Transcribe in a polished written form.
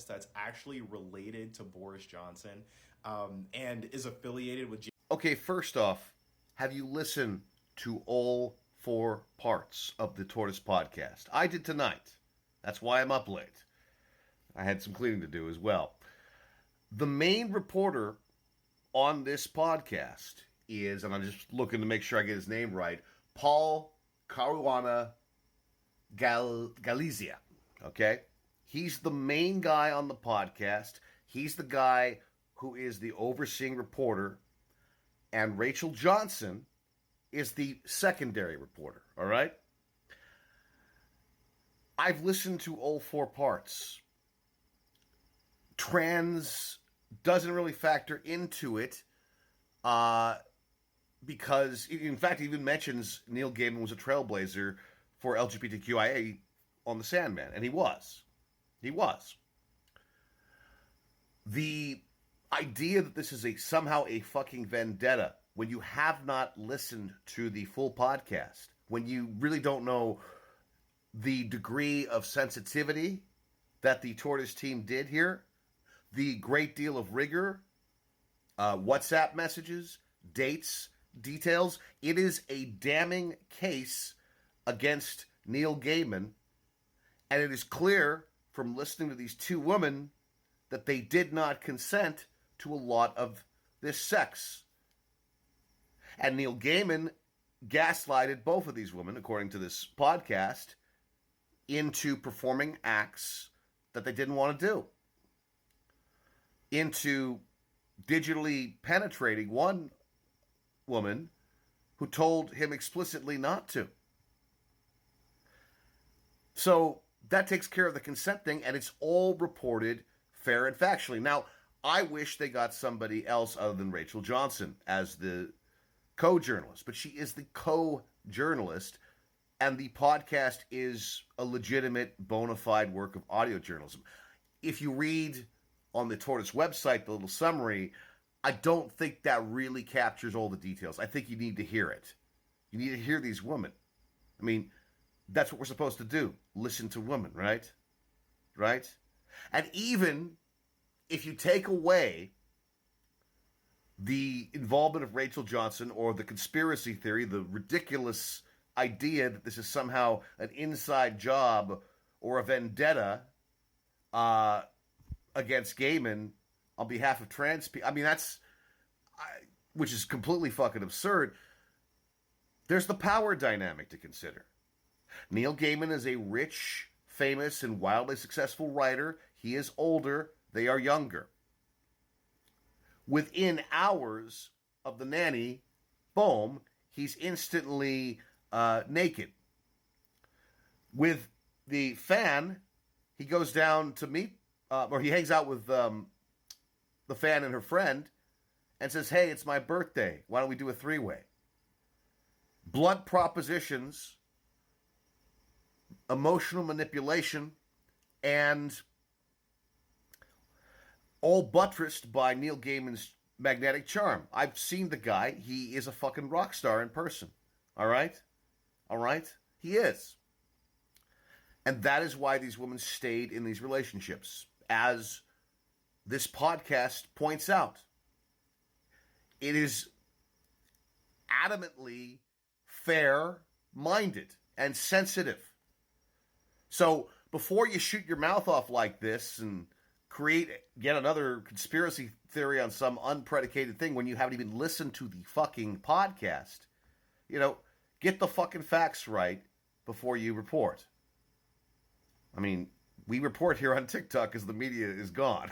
that's actually related to Boris Johnson and is affiliated with. Okay, first off, have you listened to all 4 parts of the Tortoise podcast? I did tonight. That's why I'm up late. I had some cleaning to do as well. The main reporter on this podcast is, and I'm just looking to make sure I get his name right, Paul Caruana Galizia. Okay? He's the main guy on the podcast. He's the guy who is the overseeing reporter. And Rachel Johnson is the secondary reporter. All right? I've listened to all 4 parts. Trans doesn't really factor into it because, in fact, he even mentions Neil Gaiman was a trailblazer for LGBTQIA on The Sandman, and he was. He was. The idea that this is somehow a fucking vendetta when you have not listened to the full podcast, when you really don't know the degree of sensitivity that the Tortoise team did here, the great deal of rigor, WhatsApp messages, dates, details. It is a damning case against Neil Gaiman, and it is clear from listening to these 2 women that they did not consent to a lot of this sex. And Neil Gaiman gaslighted both of these women, according to this podcast, into performing acts that they didn't want to do. Into digitally penetrating one woman who told him explicitly not to. So that takes care of the consent thing, and it's all reported fair and factually. Now, I wish they got somebody else other than Rachel Johnson as the co-journalist, but she is the co-journalist, and the podcast is a legitimate, bona fide work of audio journalism. If you read on the Tortoise website the little summary, I don't think that really captures all the details. I think you need to hear it. You need to hear these women. I mean, that's what we're supposed to do. Listen to women, right? Right? And even if you take away the involvement of Rachel Johnson or the conspiracy theory, the ridiculous idea that this is somehow an inside job or a vendetta against Gaiman on behalf of trans people. I mean, which is completely fucking absurd. There's the power dynamic to consider. Neil Gaiman is a rich, famous, and wildly successful writer. He is older. They are younger. Within hours of the nanny, boom, he's instantly naked. With the fan, he goes down to meet, or he hangs out with the fan and her friend and says, hey, it's my birthday. Why don't we do a 3-way? Blunt propositions, emotional manipulation, and all buttressed by Neil Gaiman's magnetic charm. I've seen the guy. He is a fucking rock star in person. All right? All right? He is. And that is why these women stayed in these relationships. As this podcast points out, it is adamantly fair-minded and sensitive. So before you shoot your mouth off like this and create yet another conspiracy theory on some unpredicated thing when you haven't even listened to the fucking podcast, get the fucking facts right before you report. I mean, we report here on TikTok because the media is gone.